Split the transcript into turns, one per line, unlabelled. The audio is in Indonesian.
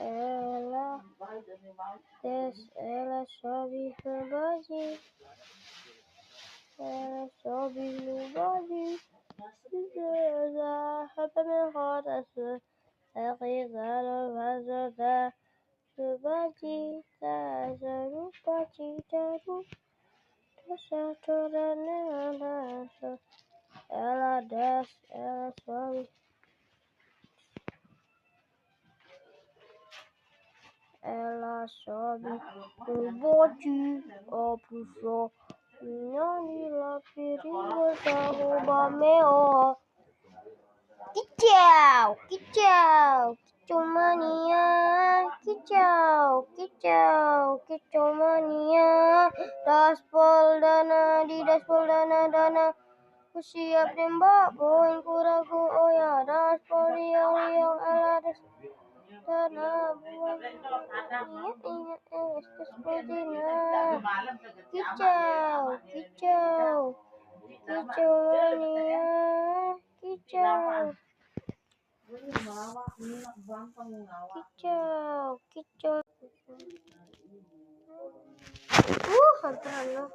ela des ela sobe no bode, ela sobe no bode, ela rapa minha roda, a risada vai jogar no bode, tá no bode, tá no toda nela, ela desce, ela sobe. Ela sobe no bote, ó pro sol. Menina perigosa rouba meu. Que tchau, mania. Que tchau, mania. Das poldana, dana. Kusiap nembak, boin kuraku, oh ya. Das poliang, ela das. Tanah buah ingat sepertinya kicau mania kicau hampir